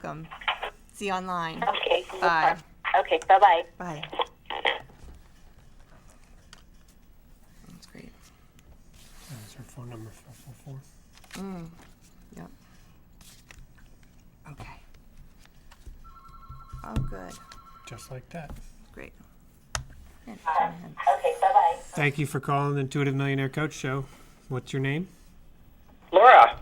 welcome. See you online. Okay. Bye. Okay, bye-bye. Bye. That's great. That's her phone number, 444. Yep. Okay. Oh, good. Just like that. Great. Yeah, Okay, bye-bye. Thank you for calling the Intuitive Millionaire Coach Show. What's your name? Laura.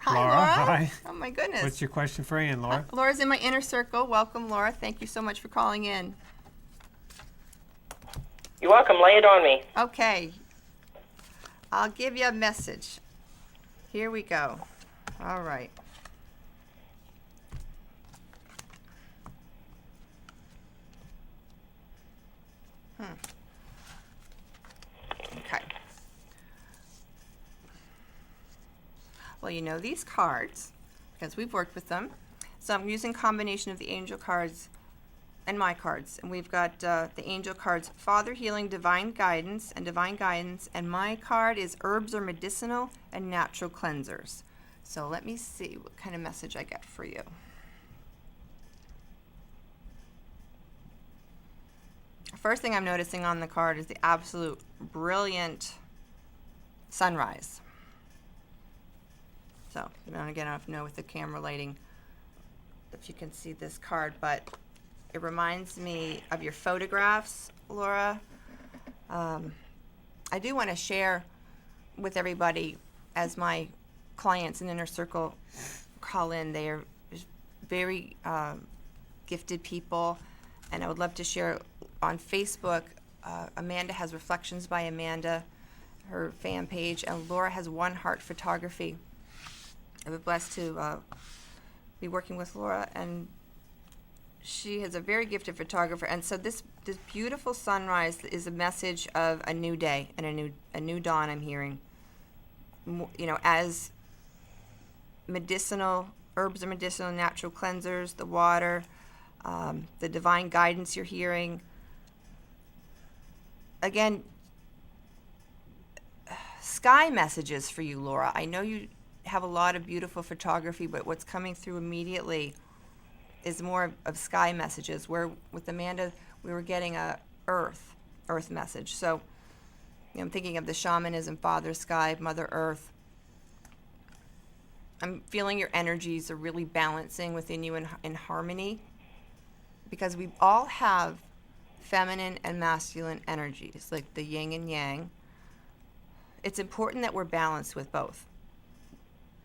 Hi, Laura, Laura. hi. Oh, my goodness. What's your question for Ann, Laura? Laura's in my inner circle. Welcome, Laura. Thank you so much for calling in. You're welcome. Lay it on me. Okay. I'll give you a message. Here we go. All right. Okay. Well, you know these cards because we've worked with them. So I'm using a combination of the angel cards and my cards. And we've got the angel cards, Father Healing, Divine Guidance, and my card is Herbs are Medicinal and Natural Cleansers. So let me see what kind of message I get for you. First thing I'm noticing on the card is the absolute brilliant sunrise. So, again, I don't know with the camera lighting if you can see this card, but it reminds me of your photographs, Laura. I do want to share with everybody as my clients in Inner Circle call in. They are very gifted people, and I would love to share on Facebook. Amanda has Reflections by Amanda, her fan page, and Laura has One Heart Photography. I've been blessed to be working with Laura, and she is a very gifted photographer. And so this beautiful sunrise is a message of a new day and a new dawn. I'm hearing, as medicinal herbs are medicinal, natural cleansers, the water, the divine guidance you're hearing. Again, sky messages for you, Laura. I know you have a lot of beautiful photography, but what's coming through immediately is more of sky messages, where with Amanda we were getting a earth message. So I'm thinking of the shamanism, Father Sky, Mother Earth. I'm feeling your energies are really balancing within you in harmony, because we all have feminine and masculine energies, like the yin and yang. It's important that we're balanced with both.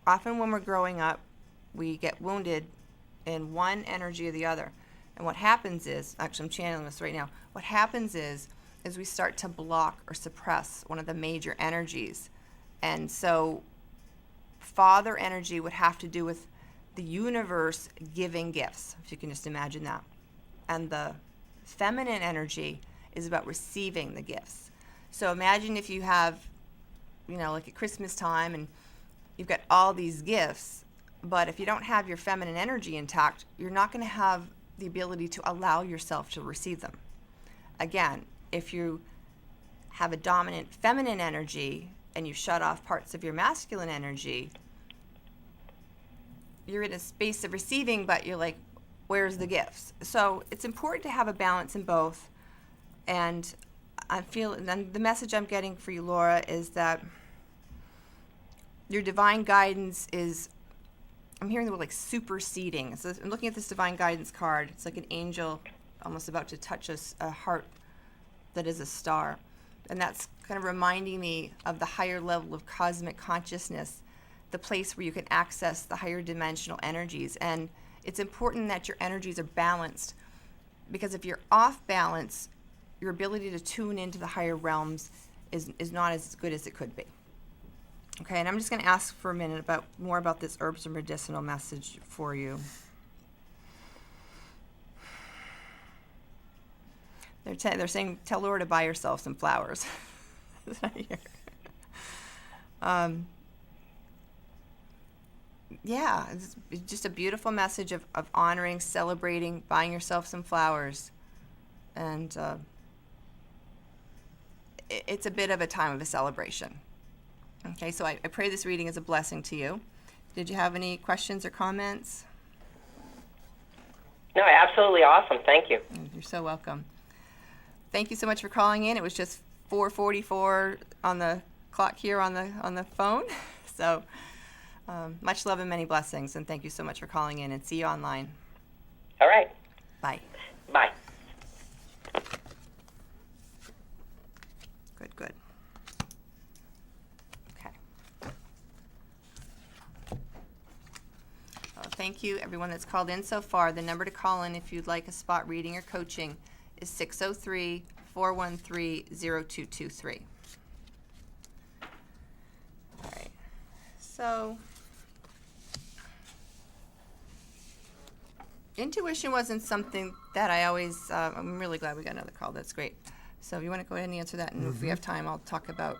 Often when we're growing up, we get wounded in one energy or the other. And what happens is, actually I'm channeling this right now, what happens is we start to block or suppress one of the major energies. And so father energy would have to do with the universe giving gifts, if you can just imagine that. And the feminine energy is about receiving the gifts. So imagine if you have, like at Christmas time, and you've got all these gifts, but if you don't have your feminine energy intact, you're not going to have the ability to allow yourself to receive them. Again, if you have a dominant feminine energy and you shut off parts of your masculine energy, you're in a space of receiving, but you're like, where's the gifts? So it's important to have a balance in both. And and the message I'm getting for you, Laura, is that your divine guidance is, I'm hearing the word like superseding. So I'm looking at this divine guidance card. It's like an angel almost about to touch a heart that is a star. And that's kind of reminding me of the higher level of cosmic consciousness, the place where you can access the higher dimensional energies. And it's important that your energies are balanced, because if you're off balance, your ability to tune into the higher realms is not as good as it could be. Okay, and I'm just going to ask for a minute more about this herbs and medicinal message for you. They're saying, tell Laura to buy herself some flowers. Yeah, it's just a beautiful message of honoring, celebrating, buying yourself some flowers. And it's a bit of a time of a celebration. Okay, so I pray this reading is a blessing to you. Did you have any questions or comments? No, absolutely awesome. Thank you. You're so welcome. Thank you so much for calling in. It was just 4:44 on the clock here on the phone. So much love and many blessings, and thank you so much for calling in, and see you online. All right. Bye. Bye. Good. Okay. Well, thank you, everyone that's called in so far. The number to call in if you'd like a spot reading or coaching is 603-413-0223. All right. So, intuition wasn't something that I always, I'm really glad we got another call. That's great. So if you want to go ahead and answer that, and if we have time, I'll talk about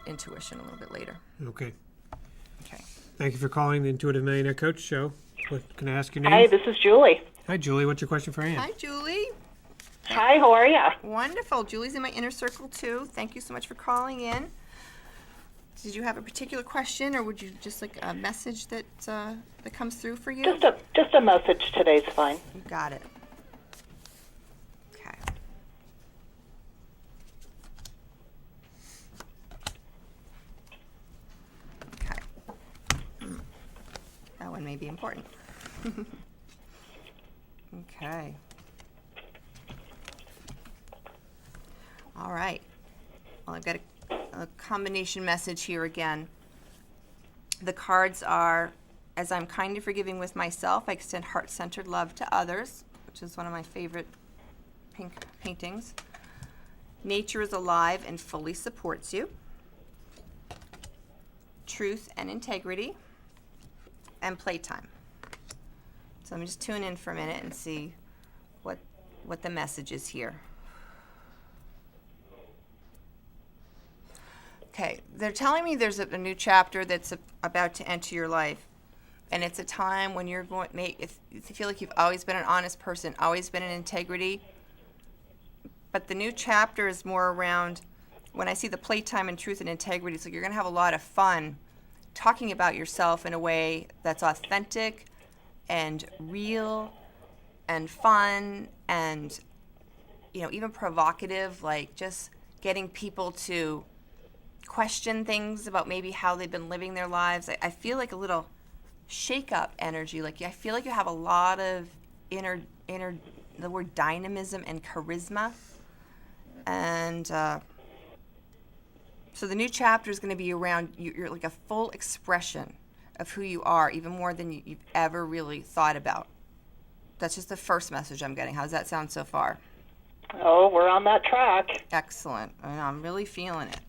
intuition a little bit later. Okay. Okay. Thank you for calling the Intuitive Millionaire Coach Show. What, can I ask your name? Hi, this is Julie. Hi, Julie. What's your question for Ann? Hi, Julie. Hi, how are you? Wonderful. Julie's in my inner circle, too. Thank you so much for calling in. Did you have a particular question, or would you just like a message that that comes through for you? Just a message today's fine. You got it. Okay. Okay. That one may be important. Okay. All right. Well, I've got a combination message here again. The cards are, as I'm kind and forgiving with myself, I extend heart-centered love to others, which is one of my favorite pink paintings. Nature is alive and fully supports you. Truth and integrity. And playtime. So let me just tune in for a minute and see what the message is here. Okay, they're telling me there's a new chapter that's about to enter your life. And it's a time when you're going to if you feel like you've always been an honest person, always been in integrity. But the new chapter is more around, when I see the playtime and truth and integrity, so you're going to have a lot of fun talking about yourself in a way that's authentic and real and fun and, even provocative, like just getting people to question things about maybe how they've been living their lives. I feel like a little shake-up energy. Like I feel like you have a lot of inner the word dynamism and charisma. And so the new chapter is going to be around you're like a full expression of who you are, even more than you've ever really thought about. That's just the first message I'm getting. How does that sound so far? Oh, we're on that track. Excellent. I'm really feeling it.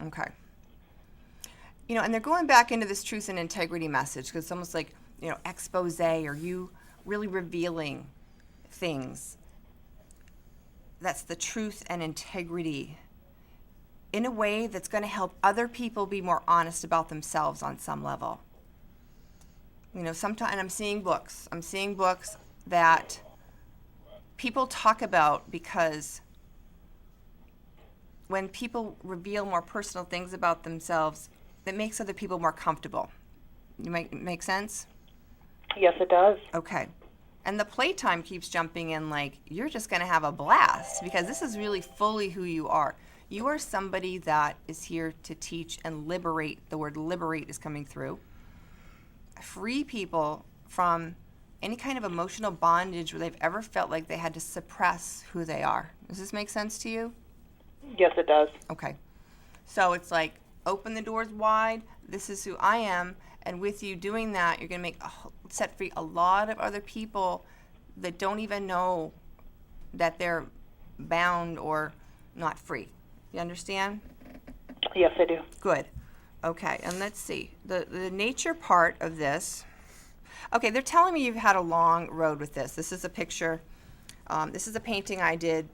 Okay. And they're going back into this truth and integrity message because it's almost like, expose, or you really revealing things. That's the truth and integrity in a way that's going to help other people be more honest about themselves on some level. Sometimes, and I'm seeing books that people talk about, because when people reveal more personal things about themselves, that makes other people more comfortable. You make sense? Yes, it does. Okay. And the playtime keeps jumping in, like, you're just going to have a blast, because this is really fully who you are. You are somebody that is here to teach and liberate. The word liberate is coming through. Free people from any kind of emotional bondage where they've ever felt like they had to suppress who they are. Does this make sense to you? Yes, it does. Okay. So it's like, open the doors wide. This is who I am. And with you doing that, you're going to set free a lot of other people that don't even know that they're bound or not free. You understand? Yes, I do. Good. Okay, and let's see. The nature part of this. Okay, they're telling me you've had a long road with this. This is a picture. This is a painting I did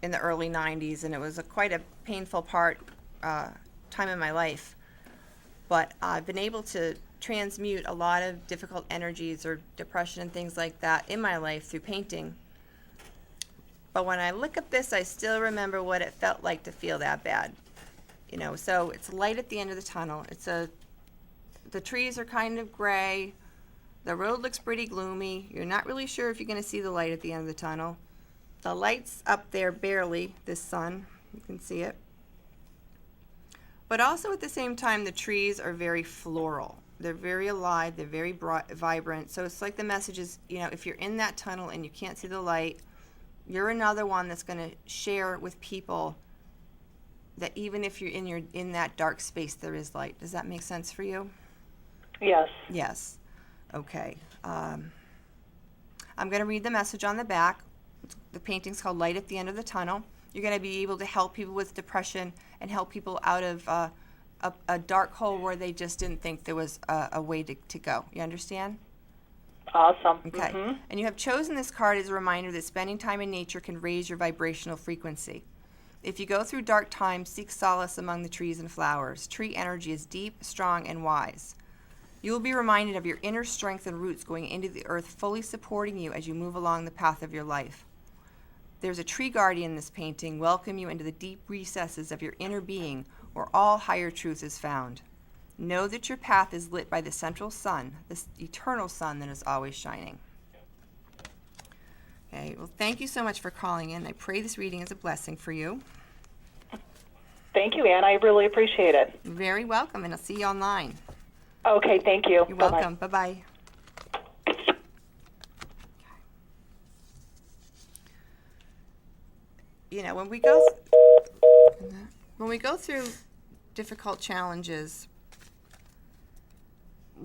in the early 90s, and it was quite a painful time in my life. But I've been able to transmute a lot of difficult energies or depression and things like that in my life through painting. But when I look at this, I still remember what it felt like to feel that bad. So it's light at the end of the tunnel. It's a the trees are kind of gray. The road looks pretty gloomy. You're not really sure if you're going to see the light at the end of the tunnel. The light's up there barely, this sun. You can see it. But also at the same time, the trees are very floral. They're very alive. They're very vibrant. So it's like the message is, if you're in that tunnel and you can't see the light, you're another one that's going to share with people that even if you're in that dark space, there is light. Does that make sense for you? Yes. Yes. Okay. I'm going to read the message on the back. The painting's called Light at the End of the Tunnel. You're going to be able to help people with depression and help people out of a dark hole where they just didn't think there was a way to go. You understand? Awesome. Okay. Mhm. And you have chosen this card as a reminder that spending time in nature can raise your vibrational frequency. If you go through dark times, seek solace among the trees and flowers. Tree energy is deep, strong, and wise. You will be reminded of your inner strength and roots going into the earth, fully supporting you as you move along the path of your life. There's a tree guardian in this painting, welcome you into the deep recesses of your inner being, where all higher truth is found. Know that your path is lit by the central sun, this eternal sun that is always shining. Okay, well, thank you so much for calling in. I pray this reading is a blessing for you. Thank you, Ann. I really appreciate it. You're very welcome, and I'll see you online. Okay, thank you. You're Bye-bye. welcome. Bye-bye. When we go through difficult challenges,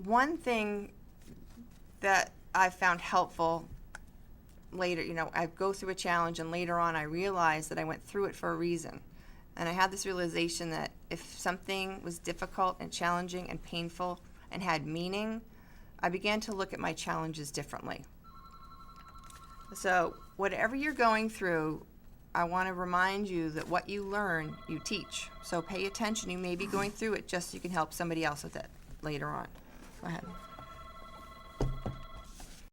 one thing that I found helpful later, I go through a challenge and later on I realized that I went through it for a reason. And I had this realization that if something was difficult and challenging and painful and had meaning, I began to look at my challenges differently. So whatever you're going through, I want to remind you that what you learn, you teach. So pay attention. You may be going through it just so you can help somebody else with it later on. Go ahead.